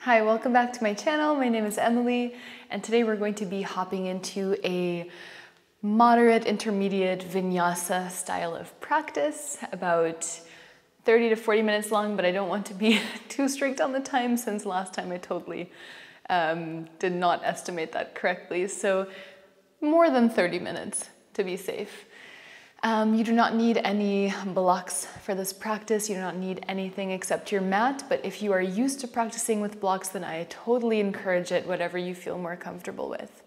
Hi, welcome back to my channel. My name is Emilie, and today we're going to be hopping into a moderate intermediate vinyasa style of practice, about 30 to 40 minutes long, but I don't want to be too strict on the time since last time I totally did not estimate that correctly. So more than 30 minutes to be safe. You do not need any blocks for this practice. You do not need anything except your mat, but if you are used to practicing with blocks, then I totally encourage it, whatever you feel more comfortable with.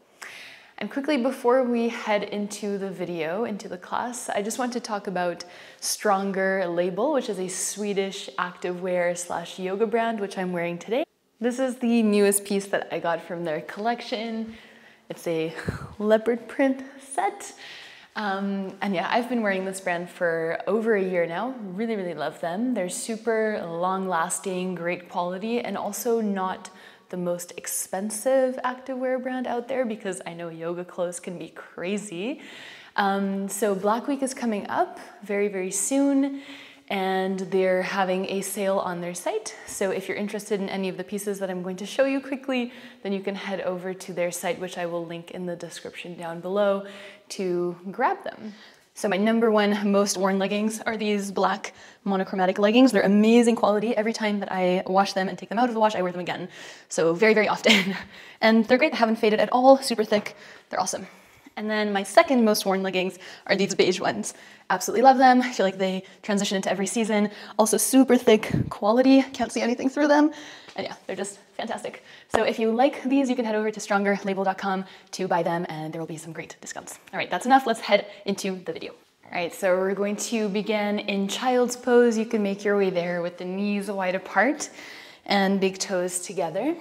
And quickly, before we head into the video, into the class, I just want to talk about Stronger Label, which is a Swedish activewear / yoga brand, which I'm wearing today. This is the newest piece that I got from their collection. It's a leopard print set. And yeah, I've been wearing this brand for over a year now. Really, really love them. They're super long-lasting, great quality, and also not the most expensive activewear brand out there because I know yoga clothes can be crazy. So Black Week is coming up very, very soon, and they're having a sale on their site. So if you're interested in any of the pieces that I'm going to show you quickly, then you can head over to their site, which I will link in the description down below, to grab them. So my number one most worn leggings are these black monochromatic leggings. They're amazing quality. Every time that I wash them and take them out of the wash, I wear them again. So very, very often. And they're great, haven't faded at all, super thick. They're awesome. And then my second most worn leggings are these beige ones. Absolutely love them. I feel like they transition into every season. Also super thick quality. Can't see anything through them. And yeah, they're just fantastic. So if you like these, you can head over to strongerlabel.com to buy them, and there will be some great discounts. All right, that's enough. Let's head into the video. All right, so we're going to begin in child's pose. You can make your way there with the knees wide apart and big toes together.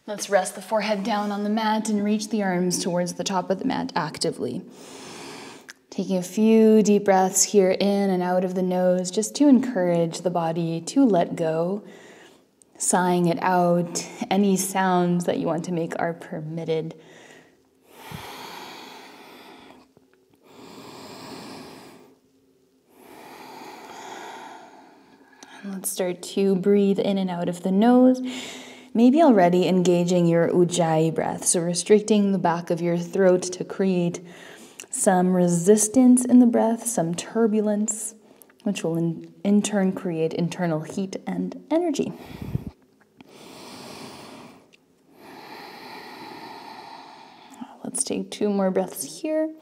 Let's rest the forehead down on the mat and reach the arms towards the top of the mat actively. Taking a few deep breaths here in and out of the nose just to encourage the body to let go. Sighing it out. Any sounds that you want to make are permitted. And let's start to breathe in and out of the nose. Maybe already engaging your ujjayi breath, so restricting the back of your throat to create some resistance in the breath, some turbulence, which will in turn create internal heat and energy. Let's take 2 more breaths here.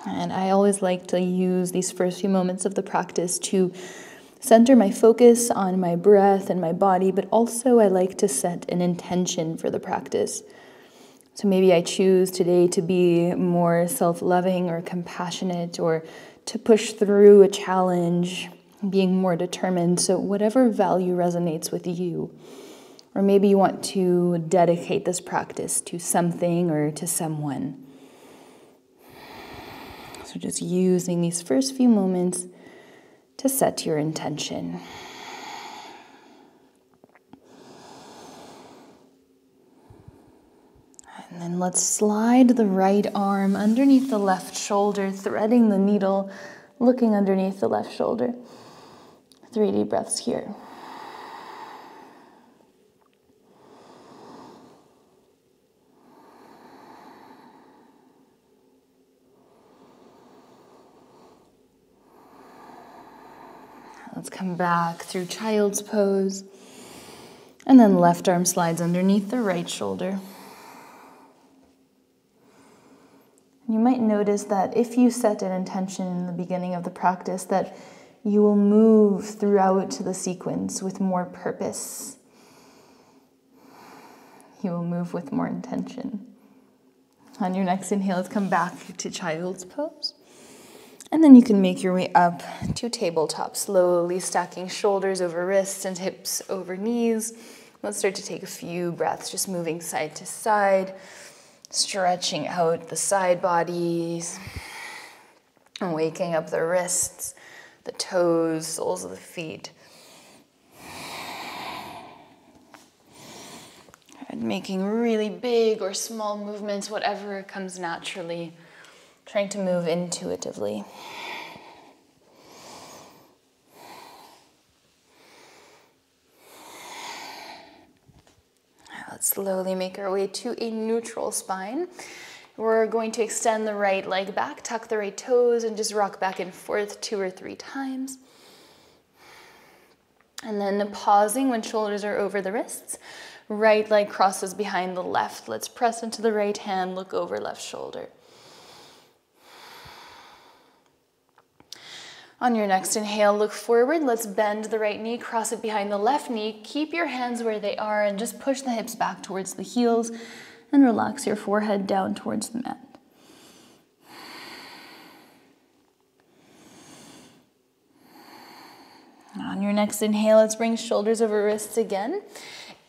And I always like to use these first few moments of the practice to center my focus on my breath and my body, but also I like to set an intention for the practice. So maybe I choose today to be more self-loving or compassionate, or to push through a challenge, being more determined. So whatever value resonates with you. Or maybe you want to dedicate this practice to something or to someone. So just using these first few moments to set your intention. And then let's slide the right arm underneath the left shoulder, threading the needle, looking underneath the left shoulder. 3 deep breaths here. Let's come back through child's pose. And then left arm slides underneath the right shoulder. You might notice that if you set an intention in the beginning of the practice, that you will move throughout the sequence with more purpose. You will move with more intention. On your next inhale, let's come back to child's pose. And then you can make your way up to tabletop, slowly stacking shoulders over wrists and hips over knees. Let's start to take a few breaths, just moving side to side, stretching out the side bodies, and waking up the wrists, the toes, soles of the feet. And making really big or small movements, whatever comes naturally. Trying to move intuitively. Let's slowly make our way to a neutral spine. We're going to extend the right leg back, tuck the right toes, and just rock back and forth 2 or 3 times. And then pausing when shoulders are over the wrists. Right leg crosses behind the left. Let's press into the right hand, look over left shoulder. On your next inhale, look forward. Let's bend the right knee, cross it behind the left knee. Keep your hands where they are and just push the hips back towards the heels and relax your forehead down towards the mat. On your next inhale, let's bring shoulders over wrists again.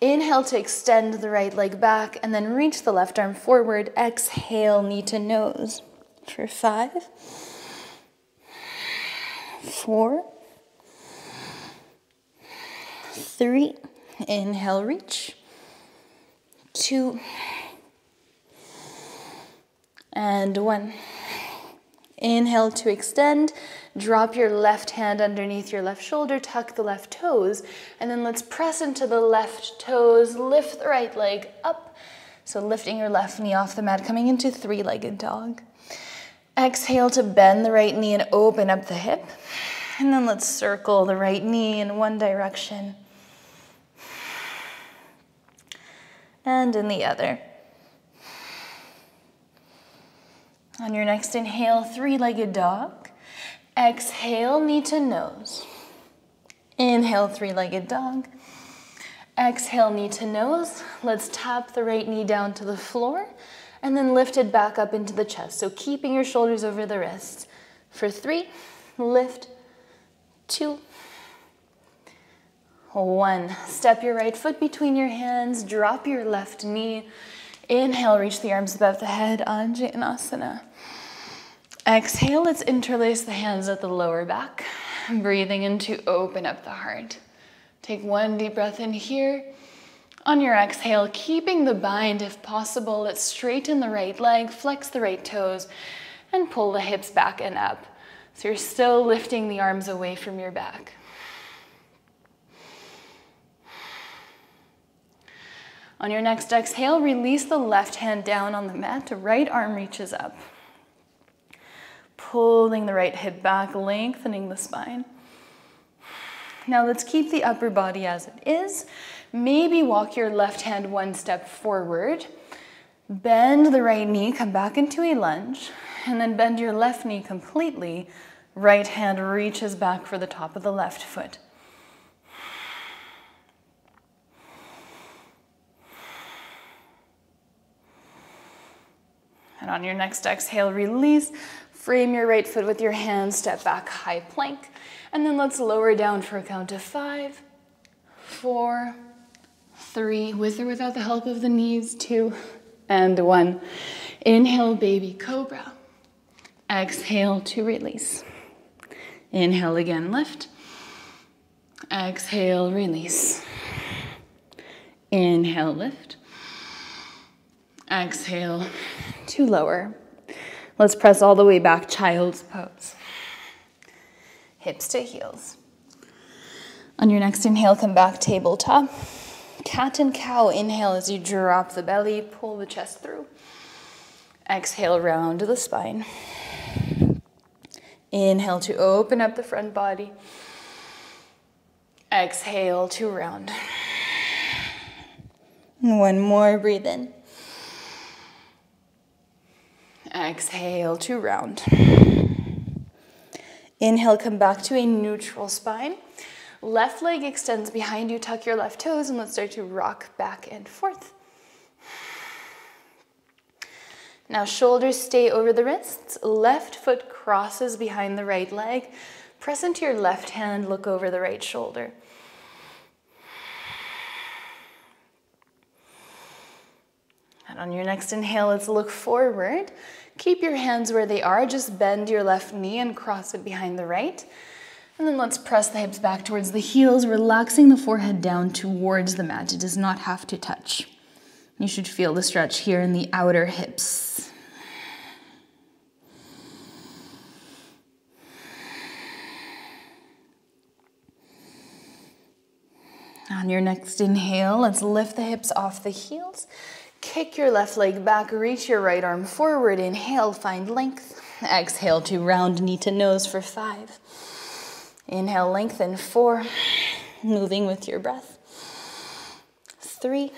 Inhale to extend the right leg back and then reach the left arm forward. Exhale, knee to nose for 5, 4, 3, inhale, reach, 2, and 1. Inhale to extend, drop your left hand underneath your left shoulder, tuck the left toes, and then let's press into the left toes, lift the right leg up. So lifting your left knee off the mat, coming into 3-legged dog. Exhale to bend the right knee and open up the hip. And then let's circle the right knee in one direction and in the other. On your next inhale, 3-legged dog. Exhale, knee to nose. Inhale, 3-legged dog. Exhale, knee to nose. Let's tap the right knee down to the floor and then lift it back up into the chest. So keeping your shoulders over the wrists. For 3, lift, 2, 1. Step your right foot between your hands, drop your left knee. Inhale, reach the arms above the head, Anjaneyasana. Exhale, let's interlace the hands at the lower back. Breathing in to open up the heart. Take 1 deep breath in here. On your exhale, keeping the bind if possible, let's straighten the right leg, flex the right toes, and pull the hips back and up. So you're still lifting the arms away from your back. On your next exhale, release the left hand down on the mat. The right arm reaches up. Pulling the right hip back, lengthening the spine. Now let's keep the upper body as it is. Maybe walk your left hand 1 step forward. Bend the right knee, come back into a lunge, and then bend your left knee completely. Right hand reaches back for the top of the left foot. And on your next exhale, release. Frame your right foot with your hands, step back, high plank. And then let's lower down for a count of 5, 4, 3, with or without the help of the knees, 2, and 1. Inhale, baby cobra. Exhale to release. Inhale again, lift. Exhale, release. Inhale, lift. Exhale to lower. Let's press all the way back, child's pose. Hips to heels. On your next inhale, come back, tabletop. Cat and cow, inhale as you drop the belly, pull the chest through. Exhale, round the spine. Inhale to open up the front body. Exhale to round. And 1 more, breathe in. Exhale to round. Inhale, come back to a neutral spine. Left leg extends behind you, tuck your left toes, and let's start to rock back and forth. Now shoulders stay over the wrists. Left foot crosses behind the right leg. Press into your left hand, look over the right shoulder. And on your next inhale, let's look forward. Keep your hands where they are. Just bend your left knee and cross it behind the right. And then let's press the hips back towards the heels, relaxing the forehead down towards the mat. It does not have to touch. You should feel the stretch here in the outer hips. On your next inhale, let's lift the hips off the heels. Kick your left leg back, reach your right arm forward. Inhale, find length. Exhale to round knee to nose for 5. Inhale, lengthen, 4. Moving with your breath. 3.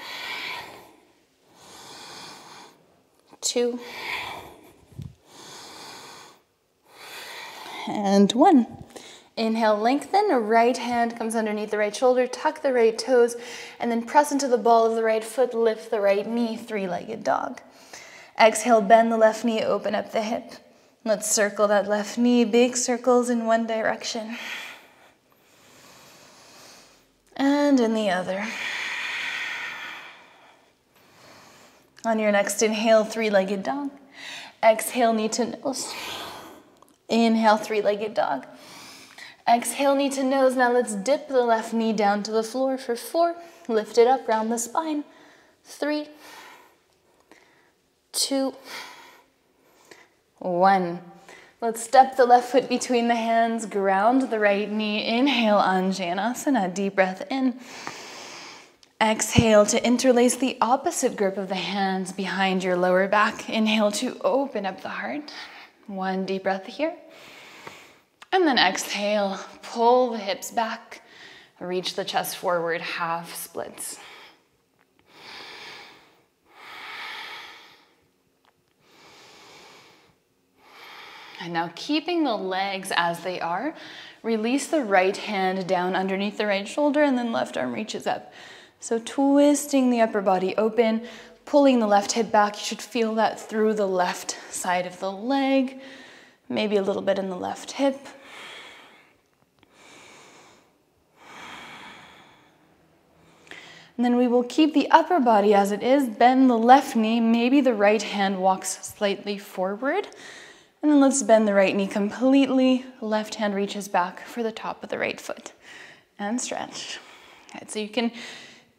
2. And 1. Inhale, lengthen. Right hand comes underneath the right shoulder. Tuck the right toes. And then press into the ball of the right foot. Lift the right knee. 3-legged dog. Exhale, bend the left knee. Open up the hip. Let's circle that left knee. Big circles in one direction. And in the other. On your next inhale, 3-legged dog. Exhale, knee to nose. Inhale, 3-legged dog. Exhale, knee to nose. Now let's dip the left knee down to the floor for 4. Lift it up, round the spine. 3, 2, 1. Let's step the left foot between the hands, ground the right knee. Inhale, Anjanasana, deep breath in. Exhale to interlace the opposite grip of the hands behind your lower back. Inhale to open up the heart. 1 deep breath here. And then exhale, pull the hips back, reach the chest forward, half splits. And now keeping the legs as they are, release the right hand down underneath the right shoulder and then left arm reaches up. So twisting the upper body open, pulling the left hip back. You should feel that through the left side of the leg, maybe a little bit in the left hip. And then we will keep the upper body as it is, bend the left knee, maybe the right hand walks slightly forward. And then let's bend the right knee completely. Left hand reaches back for the top of the right foot. And stretch. All right, so you can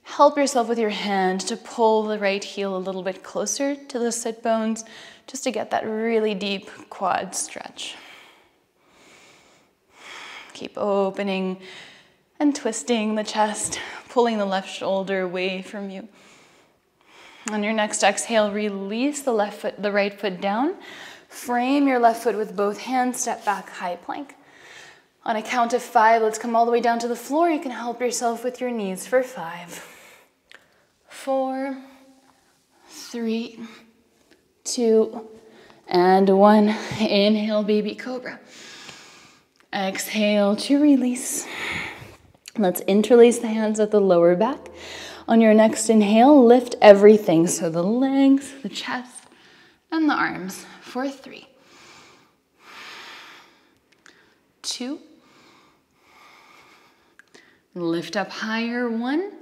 help yourself with your hand to pull the right heel a little bit closer to the sit bones, just to get that really deep quad stretch. Keep opening and twisting the chest, pulling the left shoulder away from you. On your next exhale, release the right foot down. Frame your left foot with both hands, step back, high plank. On a count of 5, let's come all the way down to the floor. You can help yourself with your knees for 5, 4, 3, 2, and 1. Inhale, baby cobra. Exhale to release. Let's interlace the hands at the lower back. On your next inhale, lift everything. So the legs, the chest, and the arms for 3, 2, lift up higher, 1.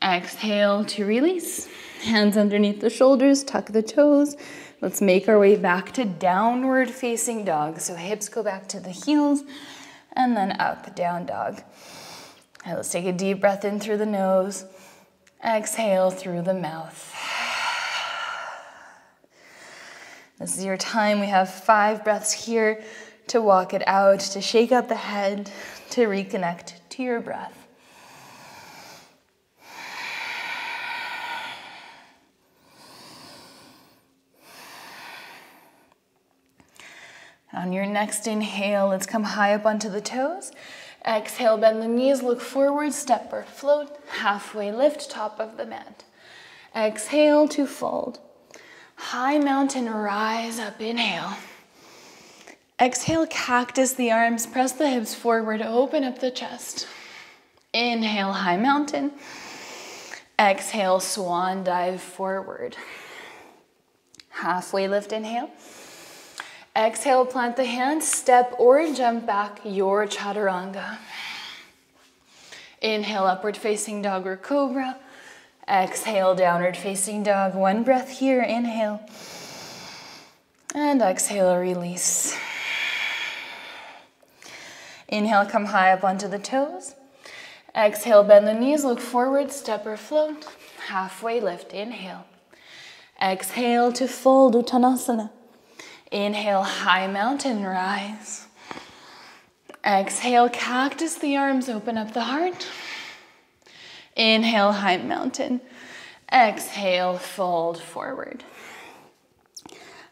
Exhale to release. Hands underneath the shoulders, tuck the toes. Let's make our way back to downward facing dog. So hips go back to the heels and then up, down dog. Now let's take a deep breath in through the nose. Exhale through the mouth. This is your time. We have 5 breaths here to walk it out, to shake out the head, to reconnect to your breath. On your next inhale, let's come high up onto the toes. Exhale, bend the knees, look forward, step or float, halfway lift, top of the mat. Exhale to fold. High mountain, rise up, inhale. Exhale, cactus the arms, press the hips forward, open up the chest. Inhale, high mountain. Exhale, swan dive forward. Halfway lift, inhale. Exhale, plant the hands, step or jump back, your chaturanga. Inhale, upward facing dog or cobra. Exhale, downward facing dog. 1 breath here, inhale. And exhale, release. Inhale, come high up onto the toes. Exhale, bend the knees, look forward, step or float. Halfway lift, inhale. Exhale to fold, Uttanasana. Inhale, high mountain, rise. Exhale, cactus the arms, open up the heart. Inhale, high mountain. Exhale, fold forward.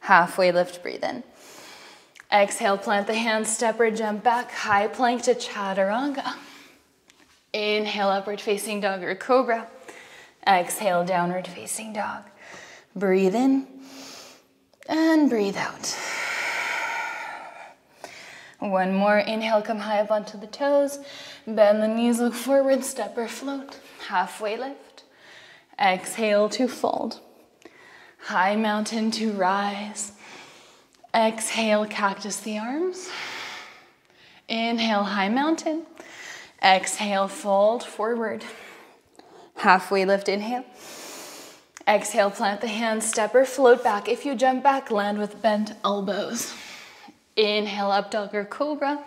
Halfway lift, breathe in. Exhale, plant the hands, step or jump back, high plank to chaturanga. Inhale, upward facing dog or cobra. Exhale, downward facing dog. Breathe in and breathe out. One more, inhale, come high up onto the toes. Bend the knees, look forward, step or float. Halfway lift. Exhale to fold. High mountain to rise. Exhale, cactus the arms. Inhale, high mountain. Exhale, fold forward. Halfway lift, inhale. Exhale, plant the hands, step or float back. If you jump back, land with bent elbows. Inhale, up dog or cobra.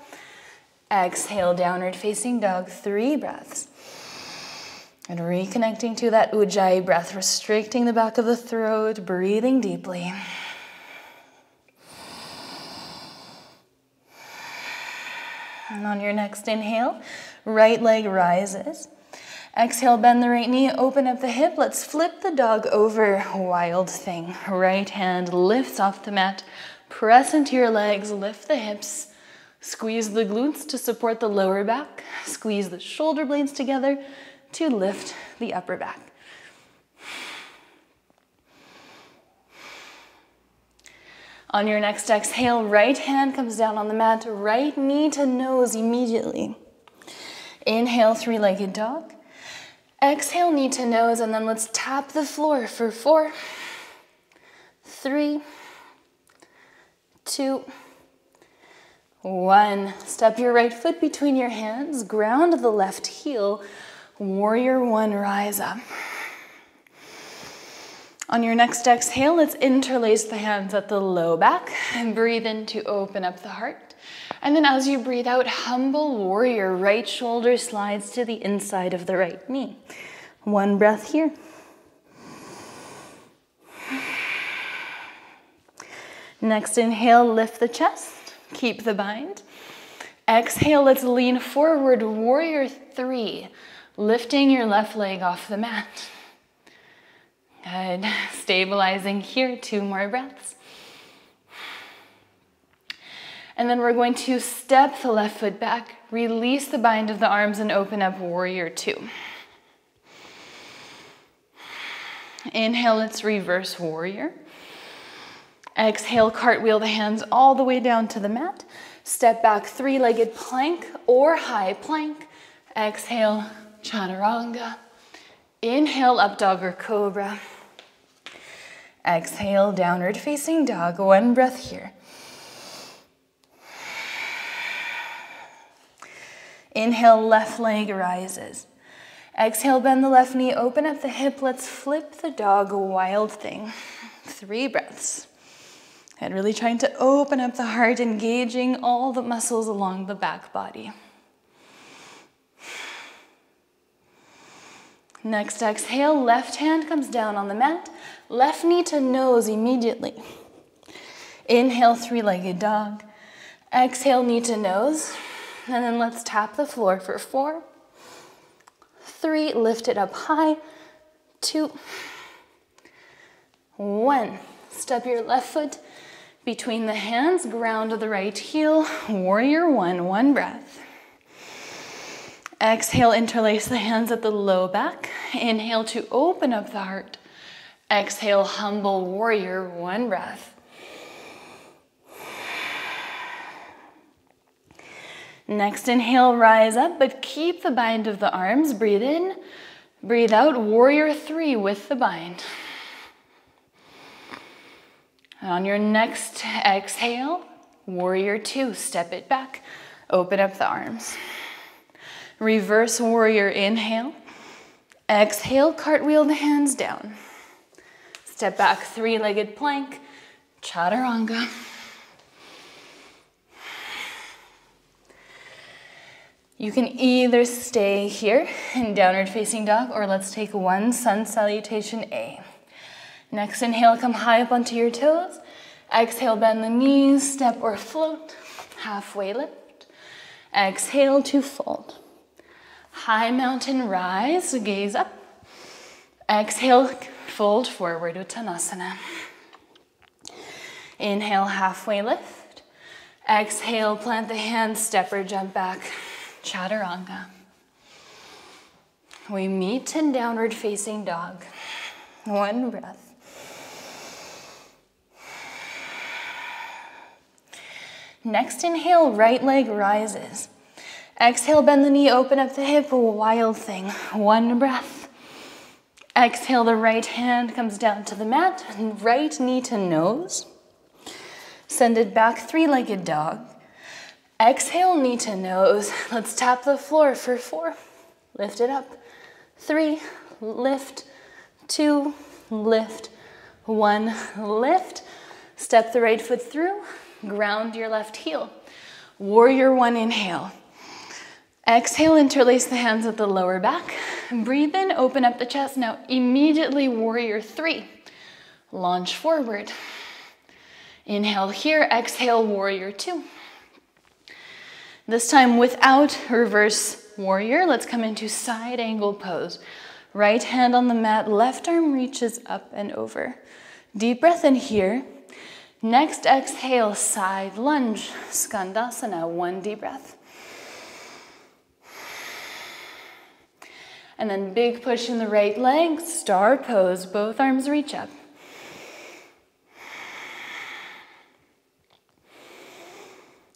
Exhale, downward facing dog, 3 breaths. And reconnecting to that ujjayi breath, restricting the back of the throat, breathing deeply. And on your next inhale, right leg rises. Exhale, bend the right knee, open up the hip. Let's flip the dog over, wild thing. Right hand lifts off the mat. Press into your legs, lift the hips. Squeeze the glutes to support the lower back. Squeeze the shoulder blades together to lift the upper back. On your next exhale, right hand comes down on the mat, right knee to nose immediately. Inhale, 3-legged dog. Exhale, knee to nose, and then let's tap the floor for 4, 3, 2, 1. Step your right foot between your hands, ground the left heel. Warrior 1, rise up. On your next exhale, let's interlace the hands at the low back and breathe in to open up the heart. And then as you breathe out, humble warrior, right shoulder slides to the inside of the right knee. 1 breath here. Next inhale, lift the chest, keep the bind. Exhale, let's lean forward, warrior 3. Lifting your left leg off the mat. Good. Stabilizing here, 2 more breaths. And then we're going to step the left foot back, release the bind of the arms and open up warrior 2. Inhale, let's reverse warrior. Exhale, cartwheel the hands all the way down to the mat. Step back, 3-legged plank or high plank. Exhale, chaturanga. Inhale, up dog or cobra. Exhale, downward facing dog. 1 breath here. Inhale, left leg rises. Exhale, bend the left knee, open up the hip. Let's flip the dog, wild thing. 3 breaths. And really trying to open up the heart, engaging all the muscles along the back body. Next exhale, left hand comes down on the mat, left knee to nose immediately. Inhale, 3-legged dog. Exhale, knee to nose. And then let's tap the floor for 4, 3, lift it up high, 2, 1. Step your left foot between the hands, ground the right heel, warrior 1, 1 breath. Exhale, interlace the hands at the low back. Inhale to open up the heart. Exhale, humble warrior, 1 breath. Next inhale, rise up, but keep the bind of the arms. Breathe in, breathe out, warrior 3 with the bind. And on your next exhale, warrior 2, step it back, open up the arms. Reverse warrior, inhale. Exhale, cartwheel the hands down. Step back, 3-legged plank, chaturanga. You can either stay here in downward facing dog, or let's take 1 sun salutation A. Next inhale, come high up onto your toes. Exhale, bend the knees, step or float. Halfway lift. Exhale to fold. High mountain rise, gaze up. Exhale, fold forward, Uttanasana. Inhale, halfway lift. Exhale, plant the hands, step or jump back, Chaturanga. We meet in downward facing dog. One breath. Next inhale, right leg rises. Exhale, bend the knee, open up the hip, wild thing. One breath. Exhale, the right hand comes down to the mat, right knee to nose. Send it back, three-legged dog. Exhale, knee to nose. Let's tap the floor for 4. Lift it up. 3, lift. 2, lift. 1, lift. Step the right foot through. Ground your left heel. Warrior 1, inhale. Exhale, interlace the hands at the lower back. Breathe in, open up the chest. Now immediately warrior 3. Launch forward. Inhale here, exhale, warrior 2. This time without reverse warrior, let's come into side angle pose. Right hand on the mat, left arm reaches up and over. Deep breath in here. Next exhale, side lunge, Skandasana, 1 deep breath. And then big push in the right leg, star pose, both arms reach up.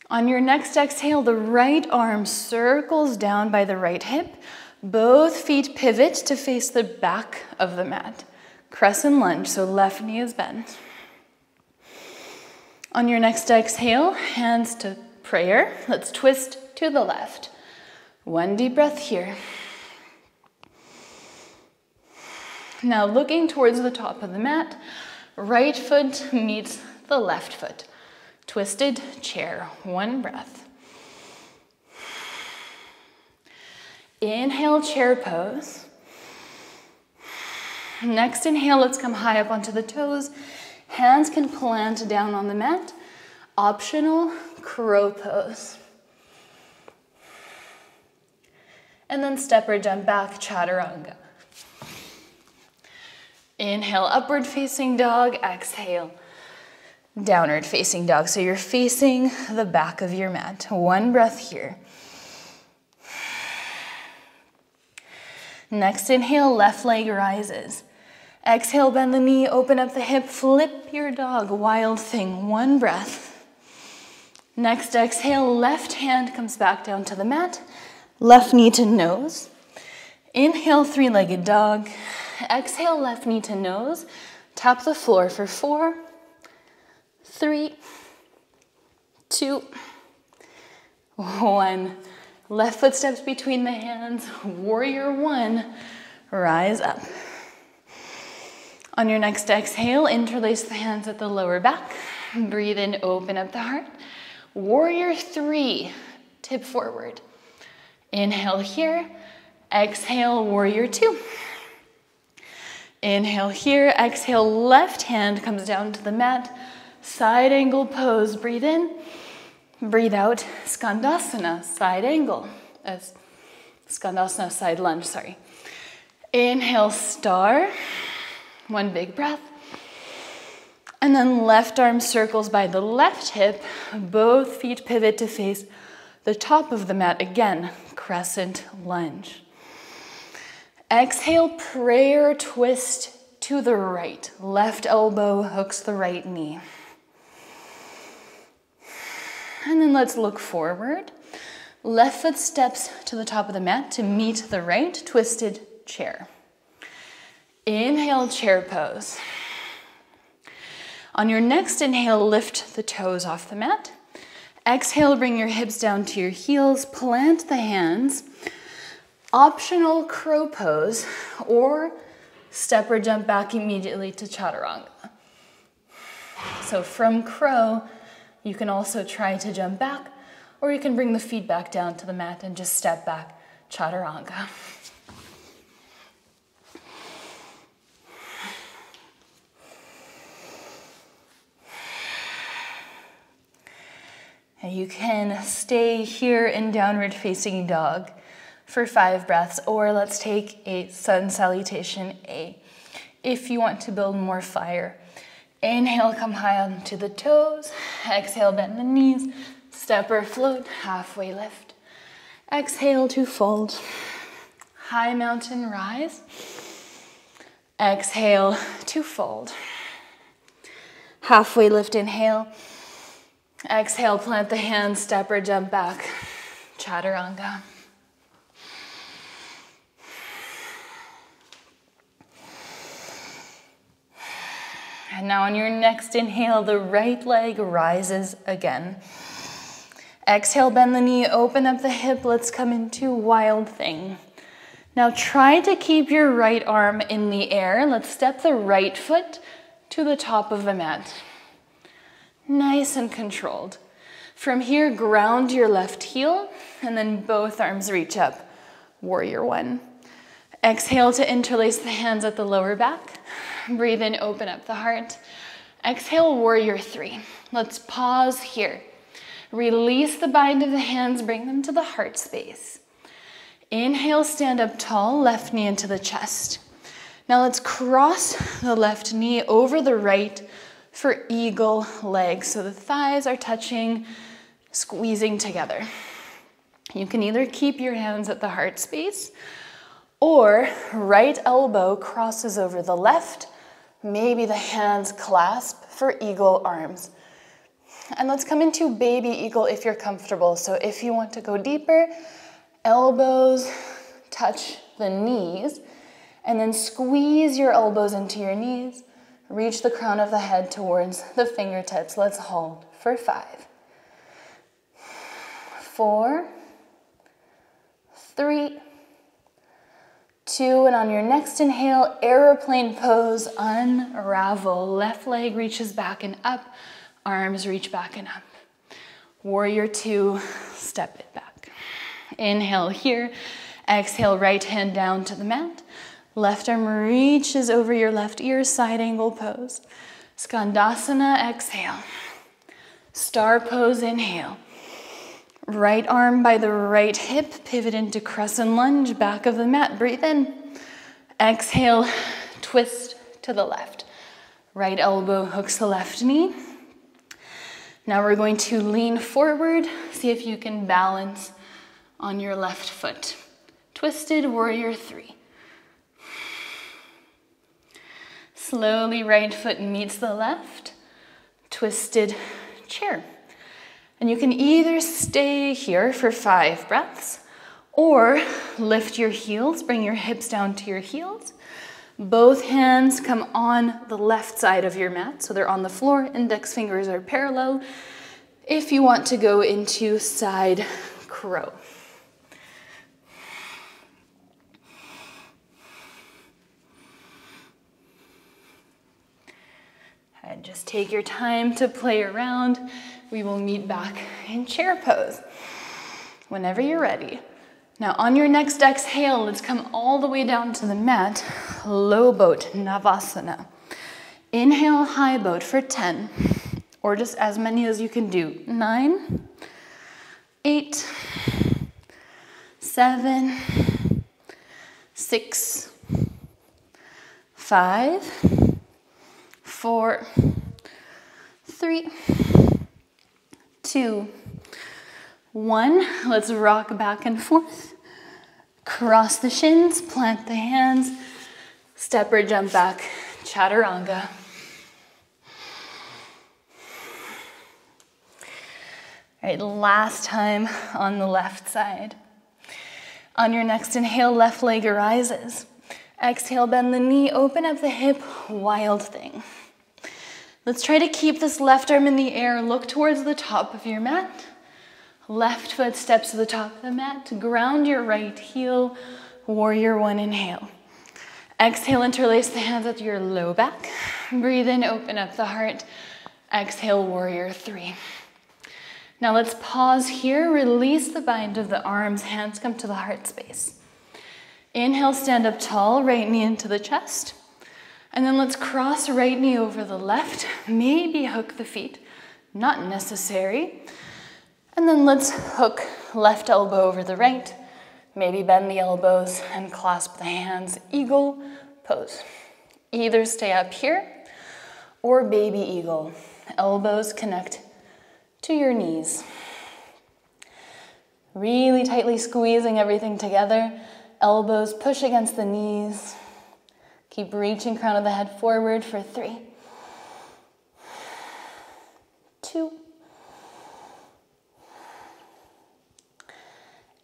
On your next exhale, the right arm circles down by the right hip. Both feet pivot to face the back of the mat. Crescent lunge, so left knee is bent. On your next exhale, hands to prayer. Let's twist to the left. 1 deep breath here. Now looking towards the top of the mat, right foot meets the left foot. Twisted chair, 1 breath. Inhale, chair pose. Next inhale, let's come high up onto the toes. Hands can plant down on the mat. Optional, crow pose. And then step or jump back, Chaturanga. Inhale, upward facing dog. Exhale, downward facing dog. So you're facing the back of your mat. 1 breath here. Next inhale, left leg rises. Exhale, bend the knee, open up the hip, flip your dog, wild thing, 1 breath. Next exhale, left hand comes back down to the mat, left knee to nose. Inhale, 3-legged dog. Exhale, left knee to nose. Tap the floor for 4, 3, 2, 1. Left foot steps between the hands, warrior 1, rise up. On your next exhale, interlace the hands at the lower back. Breathe in, open up the heart. Warrior 3, tip forward. Inhale here, exhale, warrior 2. Inhale here, exhale, left hand comes down to the mat. Side angle pose, breathe in, breathe out, Skandasana, side angle. Skandasana, side lunge, sorry. Inhale, star. 1 big breath. And then left arm circles by the left hip. Both feet pivot to face the top of the mat. Again, crescent lunge. Exhale, prayer twist to the right. Left elbow hooks the right knee. And then let's look forward. Left foot steps to the top of the mat to meet the right, twisted chair. Inhale, chair pose. On your next inhale, lift the toes off the mat. Exhale, bring your hips down to your heels, plant the hands. Optional crow pose, or step or jump back immediately to Chaturanga. So from crow, you can also try to jump back, or you can bring the feet back down to the mat and just step back, Chaturanga. And you can stay here in downward facing dog for 5 breaths, or let's take a sun salutation A if you want to build more fire. Inhale, come high onto the toes. Exhale, bend the knees. Step or float, halfway lift. Exhale to fold. High mountain rise. Exhale to fold. Halfway lift, inhale. Exhale, plant the hands, step or jump back. Chaturanga. And now on your next inhale, the right leg rises again. Exhale, bend the knee, open up the hip. Let's come into wild thing. Now try to keep your right arm in the air. Let's step the right foot to the top of the mat. Nice and controlled. From here, ground your left heel, and then both arms reach up. Warrior one. Exhale to interlace the hands at the lower back. Breathe in, open up the heart. Exhale, warrior three. Let's pause here. Release the bind of the hands, bring them to the heart space. Inhale, stand up tall, left knee into the chest. Now let's cross the left knee over the right for eagle leg. So the thighs are touching, squeezing together. You can either keep your hands at the heart space or right elbow crosses over the left. Maybe the hands clasp for eagle arms. And let's come into baby eagle if you're comfortable. So if you want to go deeper, elbows touch the knees and then squeeze your elbows into your knees. Reach the crown of the head towards the fingertips. Let's hold for 5, 4, 3, 2, and on your next inhale, airplane pose, unravel. Left leg reaches back and up, arms reach back and up. Warrior two, step it back. Inhale here, exhale, right hand down to the mat. Left arm reaches over your left ear, side angle pose. Skandasana, exhale. Star pose, inhale. Right arm by the right hip, pivot into crescent lunge, back of the mat, breathe in. Exhale, twist to the left. Right elbow hooks the left knee. Now we're going to lean forward, see if you can balance on your left foot. Twisted warrior three. Slowly right foot meets the left, twisted chair. And you can either stay here for 5 breaths or lift your heels, bring your hips down to your heels. Both hands come on the left side of your mat, so they're on the floor, index fingers are parallel. If you want to go into side crow. And just take your time to play around. We will meet back in chair pose whenever you're ready. Now on your next exhale, let's come all the way down to the mat. Low boat, Navasana. Inhale, high boat for 10, or just as many as you can do. 9, 8, 7, 6, 5, 4, 3, 2, 1. Let's rock back and forth. Cross the shins, plant the hands, step or jump back, chaturanga. All right, last time on the left side. On your next inhale, left leg rises. Exhale, bend the knee, open up the hip, wild thing. Let's try to keep this left arm in the air. Look towards the top of your mat. Left foot steps to the top of the mat. Ground your right heel. Warrior one, inhale. Exhale, interlace the hands at your low back. Breathe in, open up the heart. Exhale, warrior three. Now let's pause here. Release the bind of the arms. Hands come to the heart space. Inhale, stand up tall. Right knee into the chest. And then let's cross right knee over the left, maybe hook the feet, not necessary. And then let's hook left elbow over the right, Maybe bend the elbows and clasp the hands, eagle pose. Either stay up here or baby eagle. Elbows connect to your knees. Really tightly squeezing everything together. Elbows push against the knees. Keep reaching crown of the head forward for 3, 2,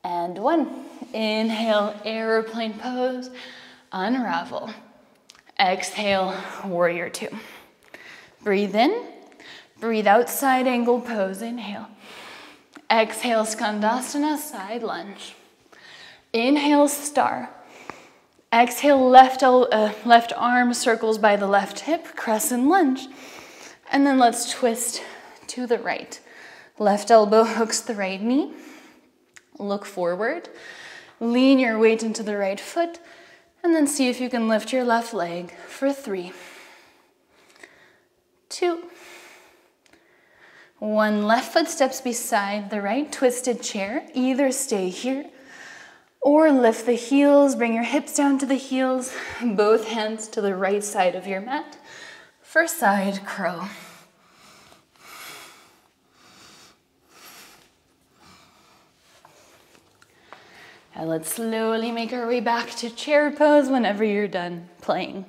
and 1. Inhale, airplane pose, unravel. Exhale, warrior 2. Breathe in, breathe out, side angle pose, inhale. Exhale, skandasana, side lunge. Inhale, star. Exhale, left arm circles by the left hip, crescent lunge. And then let's twist to the right. Left elbow hooks the right knee. Look forward. Lean your weight into the right foot. And then see if you can lift your left leg for 3, 2, 1. Left foot steps beside the right, twisted chair. Either stay here or lift the heels, bring your hips down to the heels, both hands to the right side of your mat for side crow. And let's slowly make our way back to chair pose whenever you're done playing.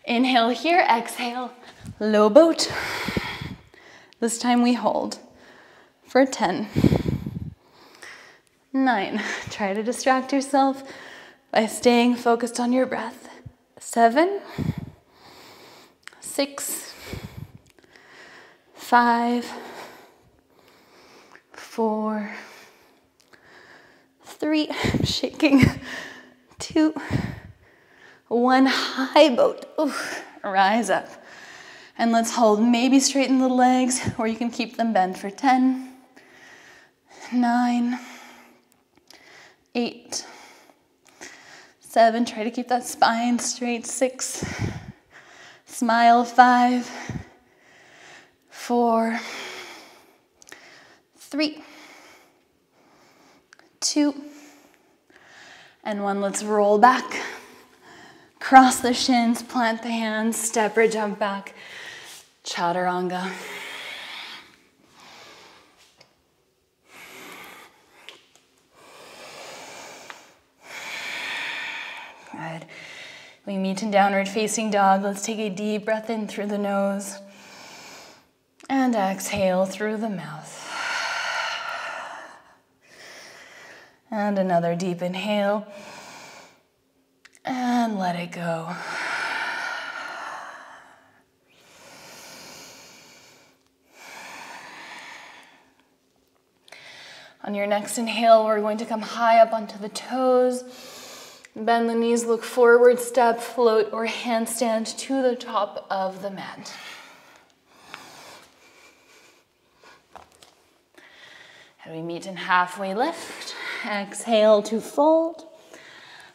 Inhale here, exhale, low boat. This time we hold for 10, 9. Try to distract yourself by staying focused on your breath. 7, 6, 5, 4, 3, I'm shaking, 2, 1, high boat. Oof, rise up. And let's hold, maybe straighten the legs, or you can keep them bent for 10, 9, 8, 7, try to keep that spine straight, 6, smile, 5, 4, 3, 2, and 1. Let's roll back, cross the shins, plant the hands, step or jump back, chaturanga. Good. We meet in downward facing dog. Let's take a deep breath in through the nose and exhale through the mouth. And another deep inhale and let it go. On your next inhale, we're going to come high up onto the toes. Bend the knees, look forward, step, float, or handstand to the top of the mat. And we meet in halfway lift. Exhale to fold.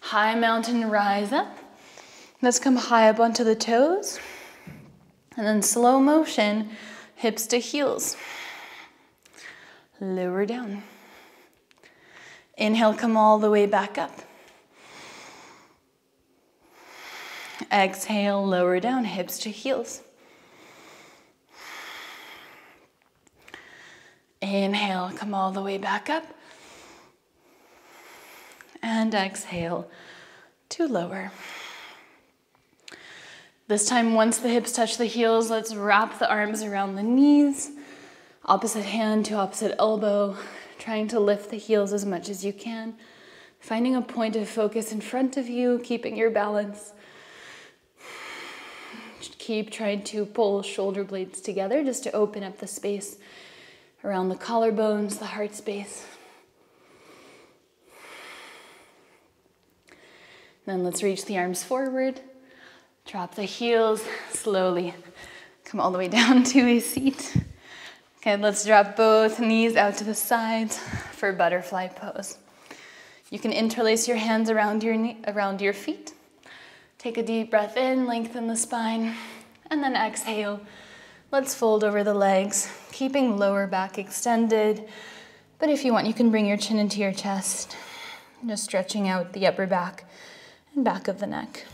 High mountain, rise up. Let's come high up onto the toes. And then slow motion, hips to heels. Lower down. Inhale, come all the way back up. Exhale, lower down, hips to heels. Inhale, come all the way back up. And exhale to lower. This time, once the hips touch the heels, let's wrap the arms around the knees. Opposite hand to opposite elbow, trying to lift the heels as much as you can. Finding a point of focus in front of you, keeping your balance. Keep trying to pull shoulder blades together just to open up the space around the collarbones, the heart space. Then let's reach the arms forward. Drop the heels slowly. Come all the way down to a seat. Okay, let's drop both knees out to the sides for butterfly pose. You can interlace your hands around your feet. Take a deep breath in, lengthen the spine, and then exhale. Let's fold over the legs, keeping lower back extended. But if you want, you can bring your chin into your chest. Just stretching out the upper back and back of the neck.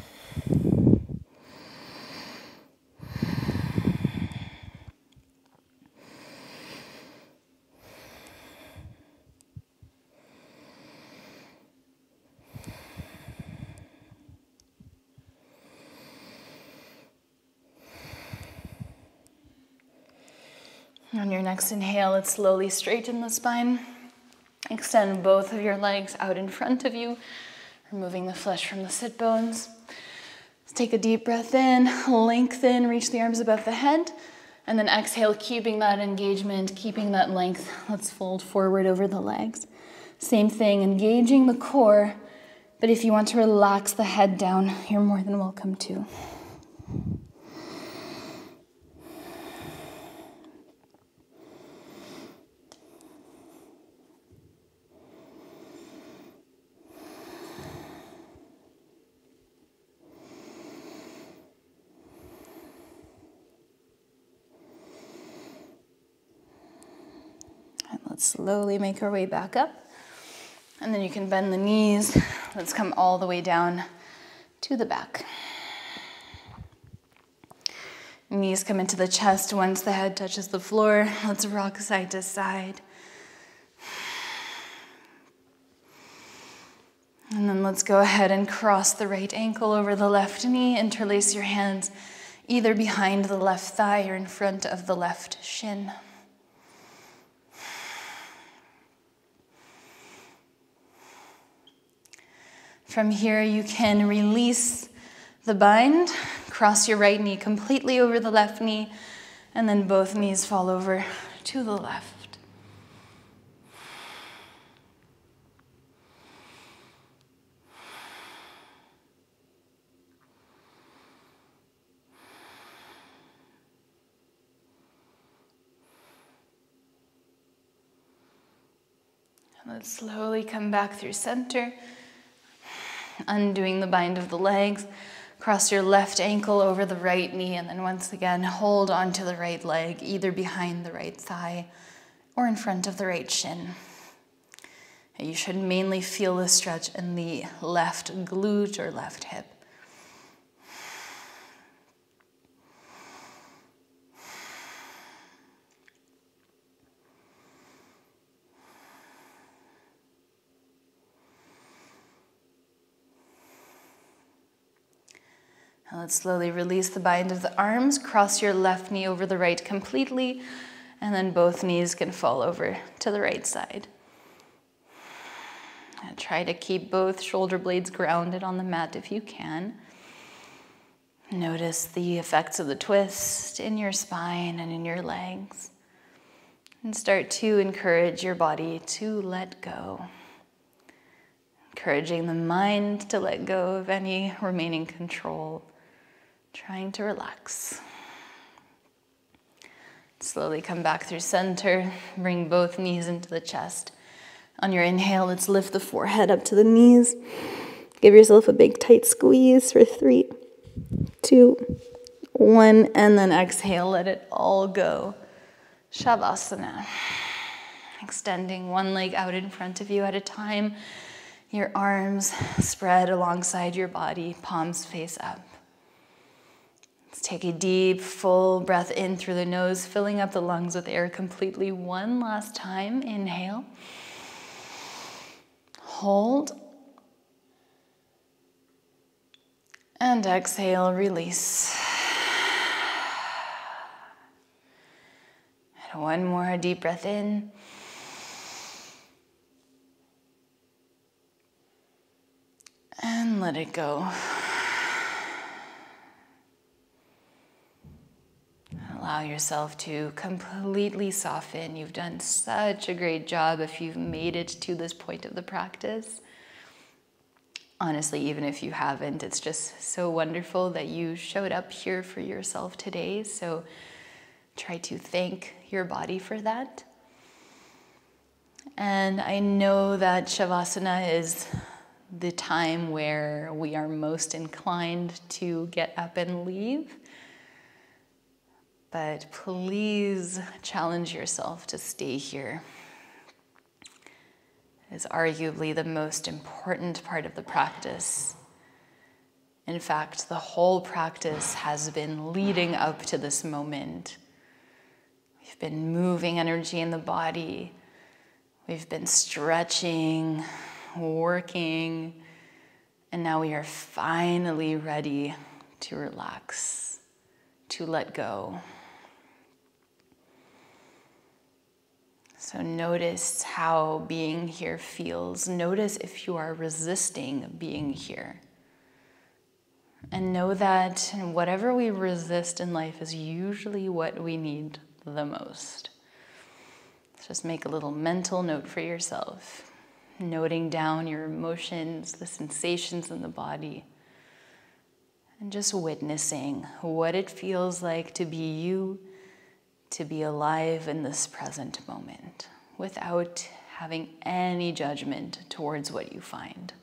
On your next inhale, let's slowly straighten the spine. Extend both of your legs out in front of you, removing the flesh from the sit bones. Let's take a deep breath in, lengthen, reach the arms above the head, and then exhale, keeping that engagement, keeping that length. Let's fold forward over the legs. Same thing, engaging the core, but if you want to relax the head down, you're more than welcome to. Let's slowly make our way back up. And then you can bend the knees. Let's come all the way down to the back. Knees come into the chest once the head touches the floor. Let's rock side to side. And then let's go ahead and cross the right ankle over the left knee. Interlace your hands either behind the left thigh or in front of the left shin. From here, you can release the bind, cross your right knee completely over the left knee, and then both knees fall over to the left. And let's slowly come back through center. Undoing the bind of the legs, cross your left ankle over the right knee, and then once again, hold onto the right leg, either behind the right thigh or in front of the right shin. You should mainly feel the stretch in the left glute or left hip. Now let's slowly release the bind of the arms, cross your left knee over the right completely, and then both knees can fall over to the right side. And try to keep both shoulder blades grounded on the mat if you can. Notice the effects of the twist in your spine and in your legs. And start to encourage your body to let go. Encouraging the mind to let go of any remaining control. Trying to relax. Slowly come back through center. Bring both knees into the chest. On your inhale, let's lift the forehead up to the knees. Give yourself a big tight squeeze for 3, 2, 1, and then exhale, let it all go. Shavasana. Extending one leg out in front of you at a time. Your arms spread alongside your body, palms face up. Let's take a deep, full breath in through the nose, filling up the lungs with air completely. One last time. Inhale. Hold. And exhale, release. And one more deep breath in. And let it go. Allow yourself to completely soften. You've done such a great job if you've made it to this point of the practice. Honestly, even if you haven't, it's just so wonderful that you showed up here for yourself today. So try to thank your body for that. And I know that Shavasana is the time where we are most inclined to get up and leave. But please challenge yourself to stay here is arguably the most important part of the practice. In fact, the whole practice has been leading up to this moment. We've been moving energy in the body. We've been stretching, working, and now we are finally ready to relax, to let go. So notice how being here feels. Notice if you are resisting being here. And know that whatever we resist in life is usually what we need the most. Just make a little mental note for yourself, noting down your emotions, the sensations in the body, and just witnessing what it feels like to be you, to be alive in this present moment, without having any judgment towards what you find,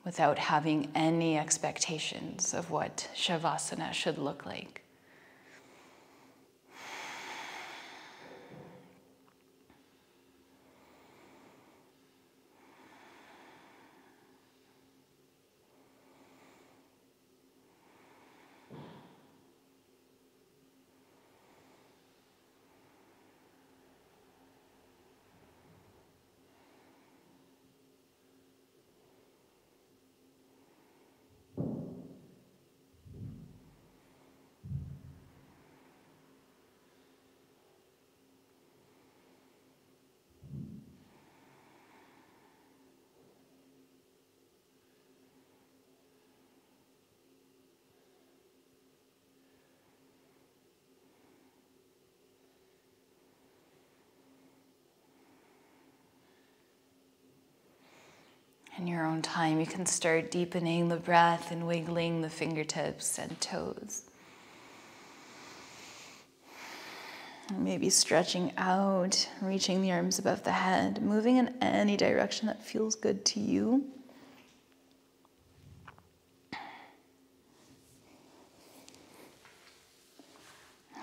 without having any expectations of what Shavasana should look like. In your own time, you can start deepening the breath and wiggling the fingertips and toes. Maybe stretching out, reaching the arms above the head, moving in any direction that feels good to you.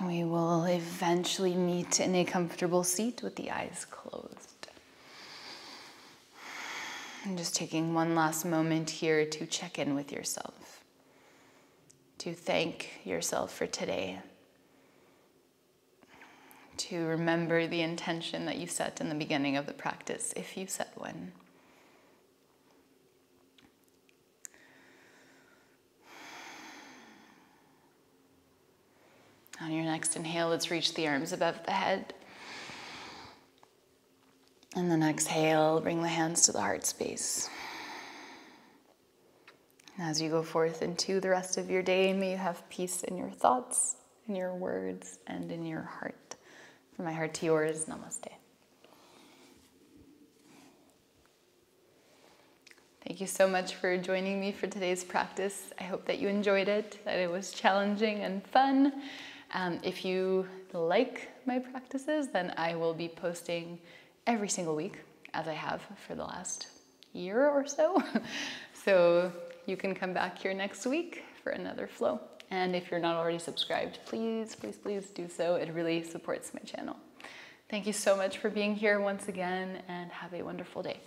We will eventually meet in a comfortable seat with the eyes closed. And just taking one last moment here to check in with yourself, to thank yourself for today, to remember the intention that you set in the beginning of the practice, if you set one. On your next inhale, let's reach the arms above the head. And then exhale, bring the hands to the heart space. And as you go forth into the rest of your day, may you have peace in your thoughts, in your words, and in your heart. From my heart to yours, namaste. Thank you so much for joining me for today's practice. I hope that you enjoyed it, that it was challenging and fun. If you like my practices, then I will be posting every single week, as I have for the last year or so. So you can come back here next week for another flow. And if you're not already subscribed, please, please, please do so. It really supports my channel. Thank you so much for being here once again, and have a wonderful day.